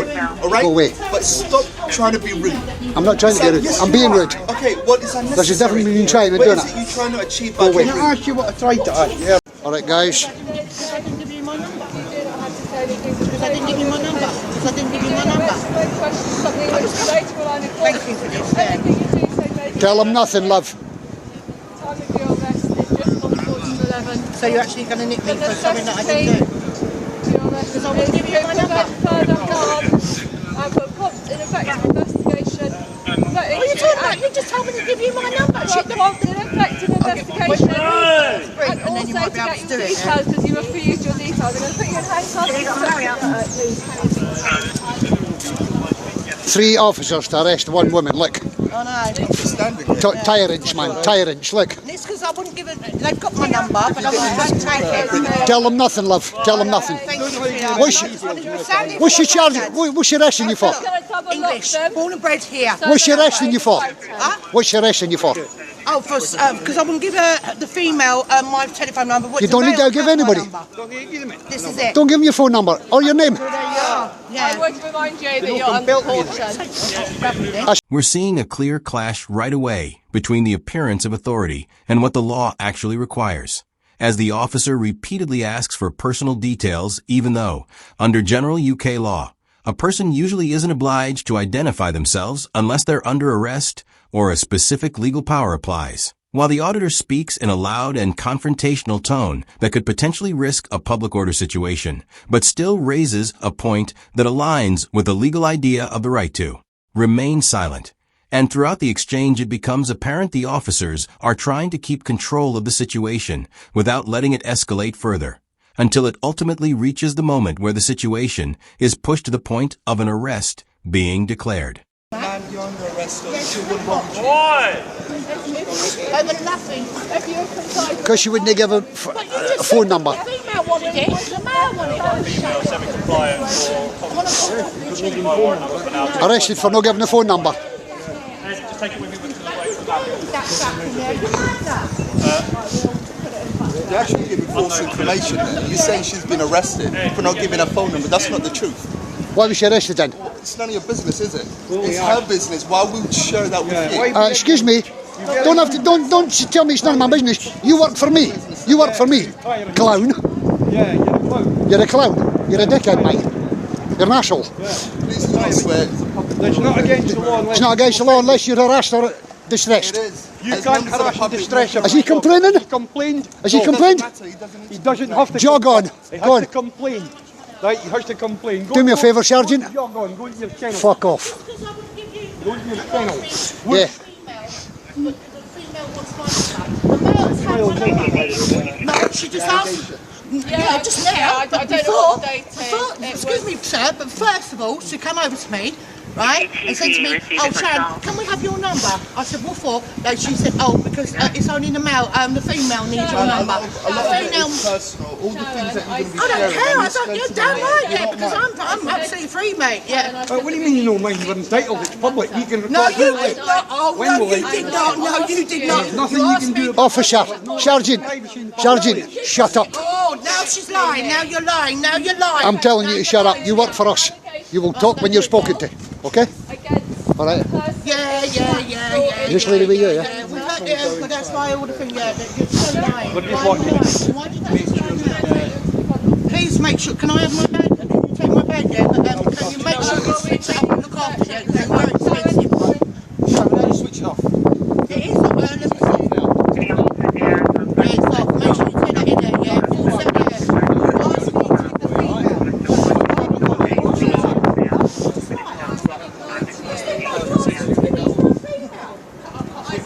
phone, alright? Go away. But stop trying to be rude. I'm not trying to be rude. Yes, I'm being rude. Okay, what is unnecessary? There's a difference between trying and what doing is it. you trying to achieve Go by away. being Can I rude? ask you what I tried to ask you? Alright, guys. Because I didn't give you my number. Because I didn't give you my number. Because I didn't give you my number. Thank you for this, then. Tell them nothing, love. So you're actually going to nick me for something that I didn't do? Because I wouldn't give you my number. What are you talking about? You just told me to give you my number. Shit, the Effective investigation. and then you might be able to do it. Details because you refused your details. I'm going to put you in handcuffs. 3 officers to arrest 1 woman, look. Oh no. Tyrants, man, tyrants, look. It's because I wouldn't give it. They've got my number, but I wouldn't take it. Tell them nothing, love. Tell them nothing. Thank you, sweetheart. What's she charging? What's she arresting you for? English, born and bred here. What's she arresting you for? Huh? What's she arresting you for? Oh, because I wouldn't give her the female my telephone number. You don't need to give anybody. This is it. Don't give them your phone number or your name. There you are. I would remind you that you're under caution. We're seeing a clear clash right away between the appearance of authority and what the law actually requires, as the officer repeatedly asks for personal details even though, under general UK law, a person usually isn't obliged to identify themselves unless they're under arrest or a specific legal power applies. While the auditor speaks in a loud and confrontational tone that could potentially risk a public order situation, but still raises a point that aligns with the legal idea of the right to remain silent. And throughout the exchange, it becomes apparent the officers are trying to keep control of the situation without letting it escalate further, until it ultimately reaches the moment where the situation is pushed to the point of an arrest being declared. Man, you're under arrest. Why? Over nothing. If you're compliant, Because you wouldn't give a phone number. The female wanted it. The male wanted it. female semi-compliant or Arrested for not giving a phone number. just take it with you with You're actually giving false information there. You're saying she's been arrested for not giving her phone number. That's not the truth. Why was she arrested then? It's none of your business, is it? It's her business. Why would we share that with you? Excuse me. Don't tell me it's none of my business. You work for me. You work for me. Clown. Yeah, you're a clown. You're a clown. You're a dickhead, mate. You're an asshole. Please do not swear. It's not against the law unless... It's not against the law unless you're harassed or It distressed. is. You As can't members of the harass and public distress him. Is he complaining? He complained. Has he No, complained? He doesn't have to Jog complain. on. He Go has on. to complain. Right, he has to complain. Do me a favour, Sergeant. Jog on, go to your kennel. Fuck off. Go to your kennel. Yeah. The female wants my number. No, she just asked. Yeah, just now. I But don't know what the date is. excuse me, sir, but first of all, she came over to me, right, and said to me, "Oh, Sharon, can we have your number?" I said, "What for?" No, she said, "Oh, because it's only the male. The female needs your number." A lot of it is personal. All the things that you're going to be I don't sharing. care. and I you don't. You spend don't tonight, like you're it not because mine. I'm absolutely free, mate. Yeah. What do you mean you don't mind? You're entitled. It's public. You can No, record you your did life. not. Oh, When no, will you I- did not. No, you did not. Nothing You you asked can me. do. Officer. Sergeant, shut up. Oh, now she's lying. Now you're lying. Now you're lying. I'm telling you to shut up. You work for us. You will talk when you're spoken to. Okay? All right. Yeah. This lady with you, yeah? But that's why all the thing. Yeah, you're so lying. But just Why are you watching. lying? Why did that? Please make sure. Can I have my bag? Can you take my bag? Yeah. Can you make sure you switch it up and look after it? They're very expensive. Switch it off. It is. Let me see. Yeah, it's off. Make sure you take that in there. Yeah. Full set. Yeah. Ask me to the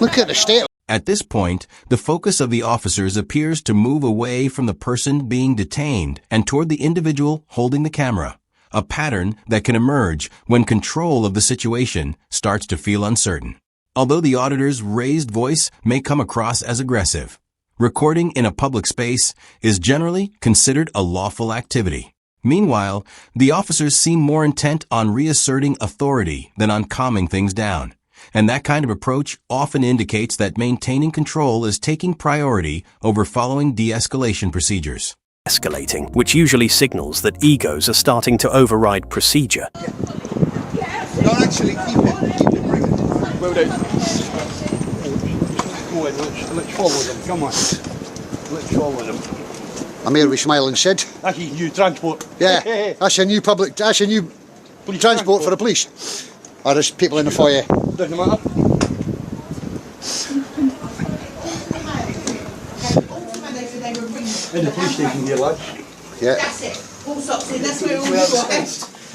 Look at the state. At this point, the focus of the officers appears to move away from the person being detained and toward the individual holding the camera, a pattern that can emerge when control of the situation starts to feel uncertain. Although the auditor's raised voice may come across as aggressive, recording in a public space is generally considered a lawful activity. Meanwhile, the officers seem more intent on reasserting authority than on calming things down. And that kind of approach often indicates that maintaining control is taking priority over following de-escalation procedures. escalating, which usually signals that egos are starting to override procedure. Don't actually keep it. Keep it, bring it. Will do. Go on, let's follow them. Come on. Let's follow them. I'm here with Smiling Sid. That's his new transport. Yeah, that's your new police transport for the police. Or there's people in the foyer. Doesn't matter. In the police station here, lads. Yeah. That's it. Full stops in. That's where all you got.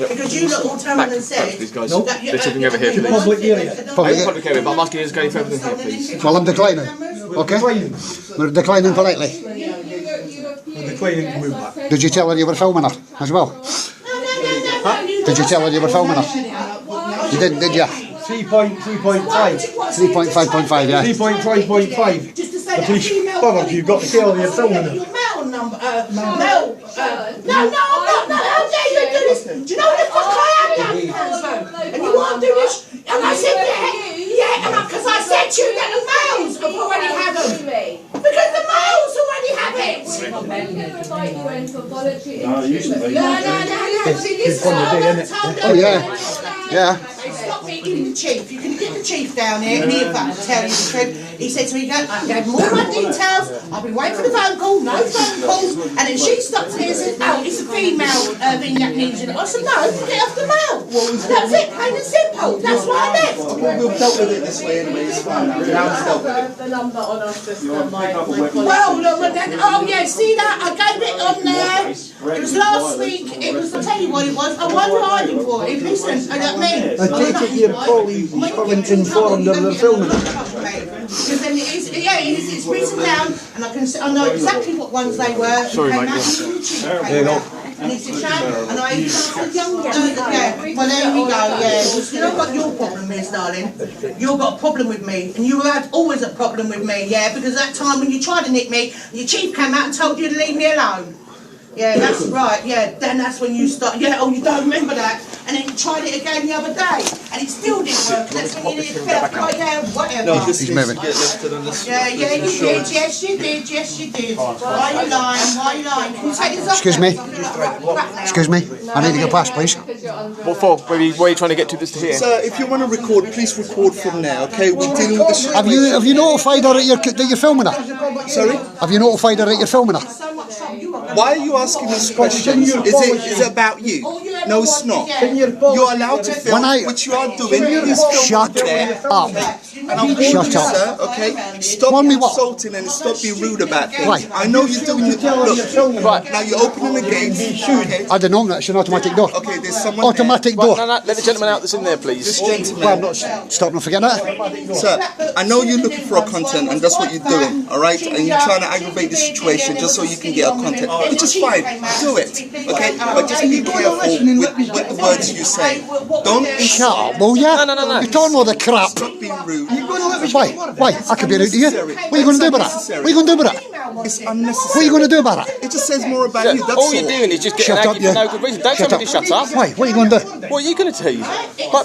Because you lot all turned around and said... These guys, Nope. they're taking over here for this. Public area. Public area, but I'm asking you to go further than here, please. Well, I'm declining. Okay? We're declining politely. We're declining to move back. Did you tell her you were filming her as well? Did you tell her you were filming her? You didn't, did you? 3.5. 3.5.5, yeah. 3.5.5. The police covered, you've got to tell you're filming them. Your mail number, no, I'm not, how dare you do this? Do you know what the fuck I am down in Hansford? And you won't do this? And I said, yeah, because I said to you that the males have already had them. Because the males already have it. Oh, yeah. Yeah. Stop meeting the chief. You can get the chief down here and he'll tell you the truth. He said to me, I gave him all my details. I've been waiting for the phone call, no phone calls. And then she stopped me and said, oh, it's a female thing that needs it. I said, no, get off the male. And that was it, plain and simple. That's why I left. We'll dealt with it this way anyway, it's fine. Now it's dealt with it. The number on our system, my colleague. Well, look, but then, oh yeah, see that? I gave it on there. It was last week. It was, I'll tell you what it was. I wasn't hiding for it. Listen, I got me. I take it your colleagues haven't informed them they're filming it. Because then it's written down, and I know exactly what ones they were. Sorry, mate, There you go. And it's a shame, and I even asked the young yeah, well there we go, yeah. You know what your problem is, darling? You've got a problem with me, and you had always a problem with me, yeah, because that time when you tried to nick me, your chief came out and told you to leave me alone. Yeah, that's right, yeah, then that's when you start, yeah, oh, you don't remember that. And then you tried it again the other day, and it still didn't work. That's when you felt like, oh, yeah, whatever. No, this He's needs to moving. get lifted on this. Yeah, you did, yes you did, yes you did. Why are you lying, why are you lying? Can you take this off? Excuse me. I'm gonna crap now. Excuse me. I need to go past, please. What for? Where are you trying to get to this to here? Sir, if you want to record, please record from there, okay? We're dealing with the Have you notified her that you're filming her? Sorry? Have you notified her that you're filming her? So much so, you are Why are you asking these questions? Is it about you? No, it's not. You're allowed to film, which you are doing. Please film Shut there. up. And I'm warning you, Shut up. sir, okay? Stop Warn me what? insulting and stop being rude about things. Why? I know you're doing your... Look, right, now you're opening the gates. Okay, I don't know, that's an automatic door. okay, there's someone Automatic Right, door. no, let the gentleman out that's in there, please. This Well, I'm gentleman... not stopping to forget that. Sir, I know you're looking for a content and that's what you're doing, alright? And you're trying to aggravate the situation just so you can get a content, which is fine. Do it, okay? But just be careful with the words you say. Don't Shut up, will ya? No. You're talking all the crap. stop being rude. Why? Why? I could be rude to you. What are you going to do about that? What are you going to do about that? It's unnecessary. What are you going to do about that? It just says more about you, that's All you're doing is just getting Shut up, angry for you. no good reason. Don't Shut tell me up. to shut up. Why? What are you going to do? What are you going to do?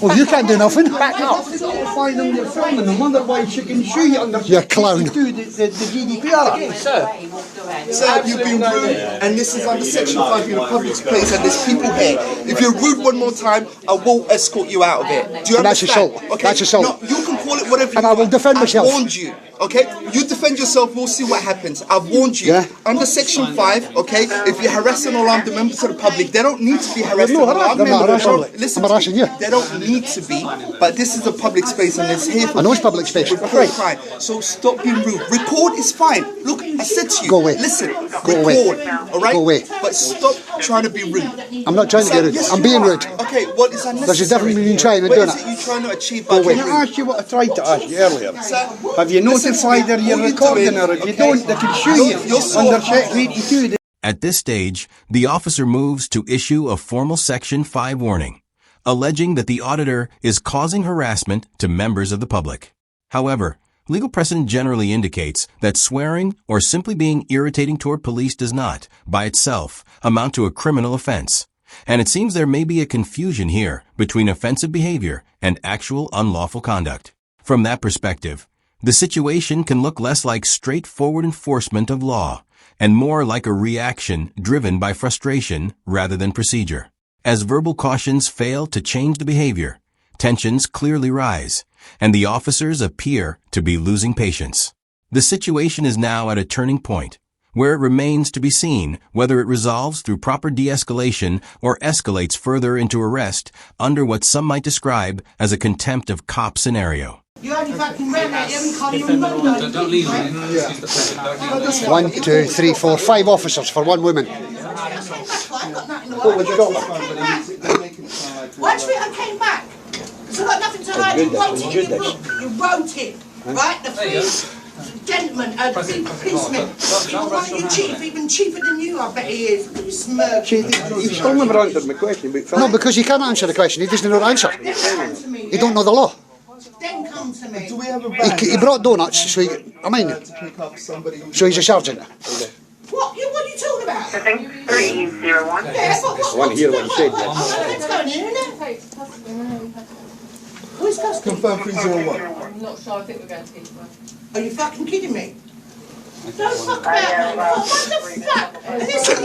Well, you can't do nothing. Back up. Notify them you're filming them, otherwise you can sue you under You clown. do the GDPR. Sir, Sir, you've been rude, and this is under Section 5, you're in a public place, and there's people here. If you're rude one more time, I will escort you out of it. Do you And that's understand? assault. Okay? That's assault. No, you can call it whatever you And I will want. defend myself. I've warned you, okay? You defend yourself, we'll see what happens. I've warned you. Yeah. Under Section 5, okay, if you're harassing alarmed members of the public, they don't need to be harassing alarmed I'm not members. harassing. Listen I'm to harassing me. you. They don't need to be, but this is a public space and it's here for I know it's public space. Report fine. So stop being rude. Record is fine. Look, I said to you. Go away. Listen. Go away. Record. All right. Go away. But stop trying to be rude. I'm not trying to get rude. Yes, I'm you being are. rude. Okay. What is unnecessary? There's a difference between trying and What doing is it. you trying to achieve Go by away. being Can I rude? ask you what I tried to ask you earlier? Sir, Have you listen to notified me. her you're All recording doing, her? If you okay? don't, they can sue you You're so under hard. Section 82. At this stage, the officer moves to issue a formal Section 5 warning, alleging that the auditor is causing harassment to members of the public. However, legal precedent generally indicates that swearing or simply being irritating toward police does not, by itself, amount to a criminal offense. And it seems there may be a confusion here between offensive behavior and actual unlawful conduct. From that perspective, the situation can look less like straightforward enforcement of law and more like a reaction driven by frustration rather than procedure. As verbal cautions fail to change the behavior, tensions clearly rise, and the officers appear to be losing patience. The situation is now at a turning point, where it remains to be seen whether it resolves through proper de-escalation or escalates further into arrest under what some might describe as a contempt of cop scenario. You only fucking ran out here and can't even run. Don't leave me. 1, 2, 3, 4, 5 officers for 1 woman. What would you got? Why do you think I came back? Because I've got nothing to hide. You wrote it in your book. You wrote it. Right? The three gentlemen, big policemen. Even one of you chief, even cheaper than you, I bet he is. Look at you smirk. You still never answered my question. No, because he can't answer the question. He doesn't know the answer. He don't know the law. Then come to me. Do we have a He brought donuts, so so he's a sergeant. What are you talking about? 301. Yeah, I want to hear what you said. Let's go in here, innit? Who's custom? confirm 301? I'm not sure, I think we're going to Heathrow. Are you fucking kidding me? Don't fuck about, man. What the fuck? And listen,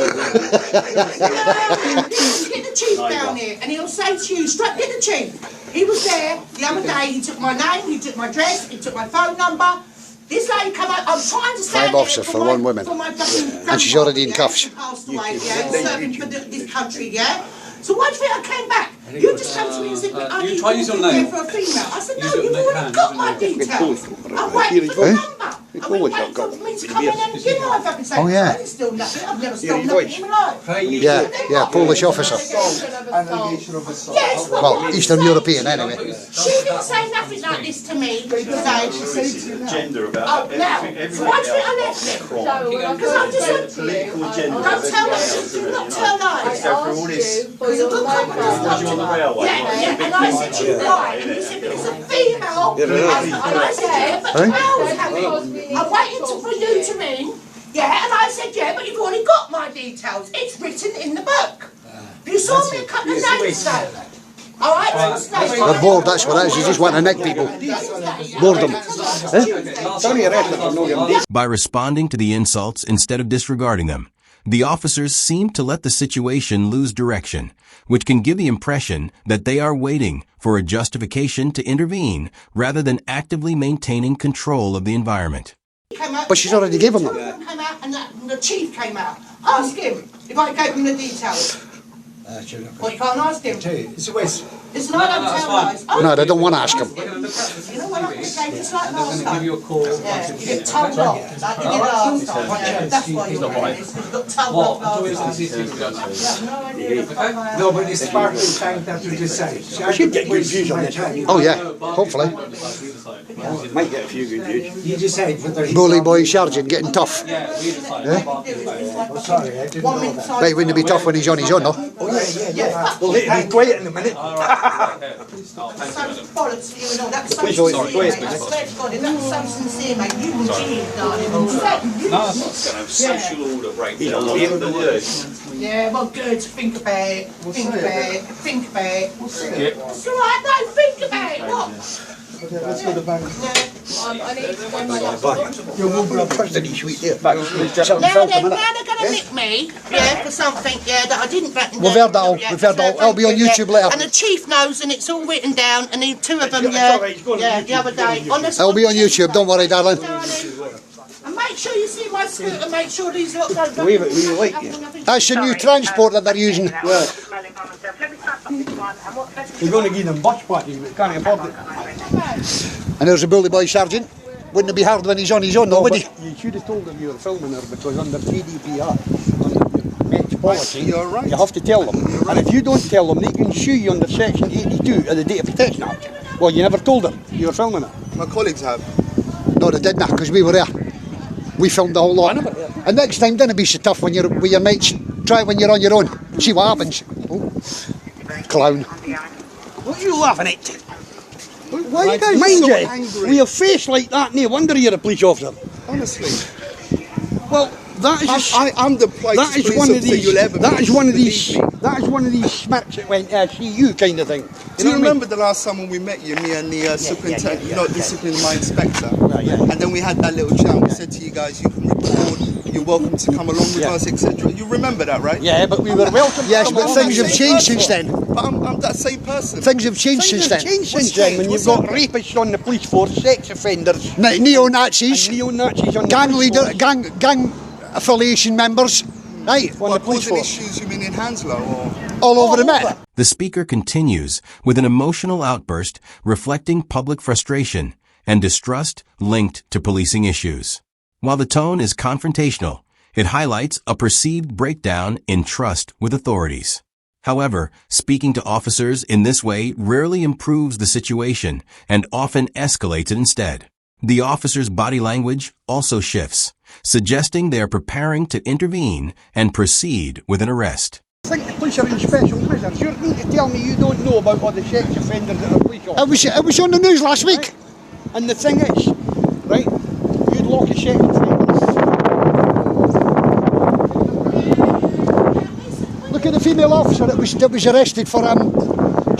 get the chief down here and he'll say to you, straight, get the chief. He was there the other day, he took my name, he took my address, he took my phone number. This lady come up, I'm trying to stand 5 officers for 1 woman. And she's already in cuffs. Passed away, yeah, serving for this country, yeah. So why do you think I came back? You just come to me and said, I need to be there for a female. I said, no, you've already got my details. I'm waiting for a number. I'm waiting for me to come in and you know if I can say, Oh, yeah. I didn't steal nothing. I've never stolen nothing in my life. Yeah, Polish officer. Allegation of assault. Yes, Well, Eastern European anyway. she didn't say nothing like this to me today. She said, Gender oh, about now, so why do you think I left it? Because I just said to you, don't tell lies, do not tell lies. Because a good couple of on the railway. yeah, and I said to you, why? And you said, it's a female. And I said, yeah, but the mail's coming. I'm waiting for you to ring. Yeah, and I said, yeah, but you've already got my details. It's written in the book. You saw me a couple of days ago. All right? They're bored, that's what it is. You just want to nick people. Boredom. By responding to the insults instead of disregarding them, the officers seem to let the situation lose direction, which can give the impression that they are waiting for a justification to intervene rather than actively maintaining control of the environment. But she's already given them. Came out and the chief came out. Ask him if I gave him the details. Well, you can't ask him. It's a waste. Listen, I don't tell lies. No, they don't want to ask him. You know what I'm going to say? Just like last time. Give you a call. Yeah, you get told off. Like you did last time. Yeah, that's why you're doing this. You got told off last time. No idea. No, but it's sparkling tank that you just said. I should get good views on it. Oh yeah, hopefully. Might get a few good views. You just said, but there's Bully boy sergeant getting tough. sorry, I didn't know that. Right, wouldn't it be tough when he's on his own, though? Well, it'll be quiet in a minute. So bollocks for you and all. That's so sincere, mate. I swear to God, if that was so sincere, mate, you would cheat, darling. social order breakdown. Yeah, well, good. Think about it. Think about it. Think about it. It's all right, no, think about it. What? Let's go to the bank. I need to go to You're one for a president, sweet dear. Now they're going to nick me, yeah, for something, yeah, that I didn't batten We've heard that all, we've heard that all. It'll be on YouTube later. And the chief knows, and it's all written down, and the 2 of them, yeah, the other day. It'll be on YouTube, don't worry, darling. And make sure you see my scooter, make sure these lot don't go. That's the new transport that they're using. You're going to give them bus parties, but can't afford it. And there's a bully boy sergeant. Wouldn't it be hard when he's on his own, though, would he? You should have told them you were filming her, because under GDPR, under your Met policy, You're right. you have to tell them. And if you don't tell them, they can sue you under Section 82 of the Data Protection Act. Well, you never told them you were filming her. My colleagues have. No, they didn't, because we were there. We filmed the whole lot. And next time, don't be so tough when you're with your mates. Try it when you're on your own. See what happens. Oh. Clown. What are you laughing at? Why are you guys mind so angry? With your face like that, no wonder you're a police officer. Honestly. Well, that is I'm the that is one of these. That is one of these. That is one of these smirks that went see you kind of thing. Do you remember the last time when we met you, me and the superintendent, not discipline, my inspector? Yeah. And then we had that little chat. We said to you guys, you can record you're welcome to come along with us, etc. You remember that, right? Yeah, but we were welcome. Yes, but things have changed since then. But I'm that same person. Things have changed since then. Changed since then when you've got rapists on the police force, sex offenders, Neo-Nazis, and neo-Nazis on the gang police leader, force. gang affiliation members, right? On the police Causing force. issues, you mean in Hounslow or? All over the Met. The speaker continues with an emotional outburst reflecting public frustration and distrust linked to policing issues. While the tone is confrontational, it highlights a perceived breakdown in trust with authorities. However, speaking to officers in this way rarely improves the situation and often escalates it instead. The officer's body language also shifts, suggesting they are preparing to intervene and proceed with an arrest. I think the police are in special measures. You're going to tell me you don't know about all the sex offenders that are police officers. It was on the news last week. And the thing is, right, you'd lock a sex offenders. Look at the female officer that was arrested for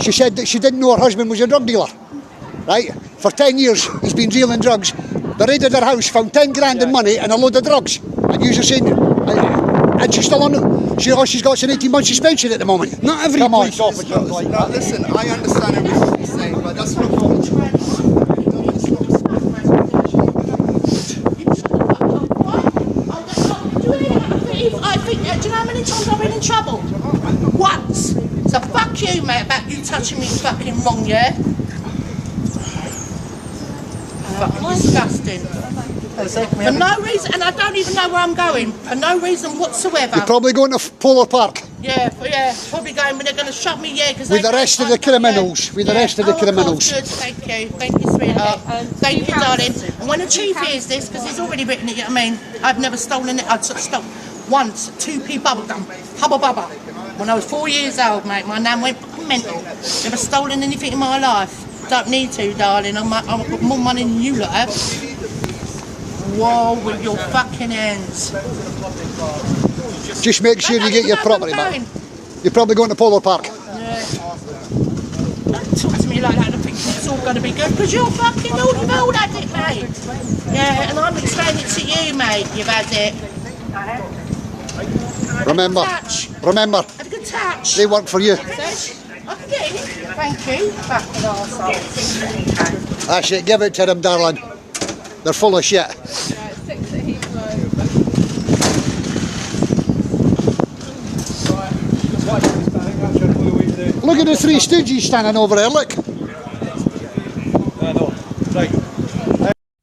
she said that she didn't know her husband was a drug dealer. Right? For 10 years he's been dealing drugs. They raided her house, found 10 grand in money and a load of drugs. And you're saying, and she's still on, she's got an 18-month suspension at the moment. Not every police officer is like Now that. listen, I understand everything you're saying, but that's not what I think, do you know how many times I've been in trouble? Once. So fuck you, mate, about you touching me fucking wrong, yeah? Fucking disgusting. For no reason, and I don't even know where I'm going. For no reason whatsoever. You're probably going to Polar Park Yeah, probably going, but they're going to shut me, yeah. with the rest of the criminals. With the rest of the criminals. Good, thank you, sweetheart. Thank you, darling. And when the chief hears this, because he's already written it, you know what I mean? I've never stolen it. I'd stolen once 2p bubblegum, Hubba Bubba. When I was 4 years old, mate, my nan went fucking mental. Never stolen anything in my life. Don't need to, darling. I've got more money than you lot have. Whoa, with your fucking hands. Just make sure you get your property back. You're probably going to Polar Park. Yeah. Don't talk to me like that and think it's all going to be good, because you're fucking all involved at it, mate. Yeah, and I'm explaining it to you, mate. You've had it. Remember, Have a good touch. they work for you. I can get it. Thank you. Fucking arsehole. That's it, give it to them, darling. They're full of shit. Look at the three stooges standing over there, look.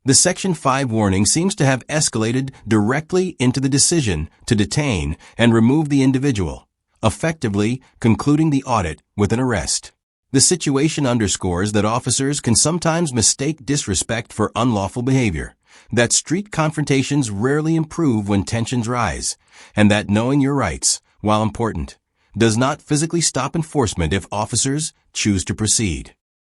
The Section 5 warning seems to have escalated directly into the decision to detain and remove the individual, effectively concluding the audit with an arrest. The situation underscores that officers can sometimes mistake disrespect for unlawful behavior, that street confrontations rarely improve when tensions rise, and that knowing your rights, while important, does not physically stop enforcement if officers choose to proceed.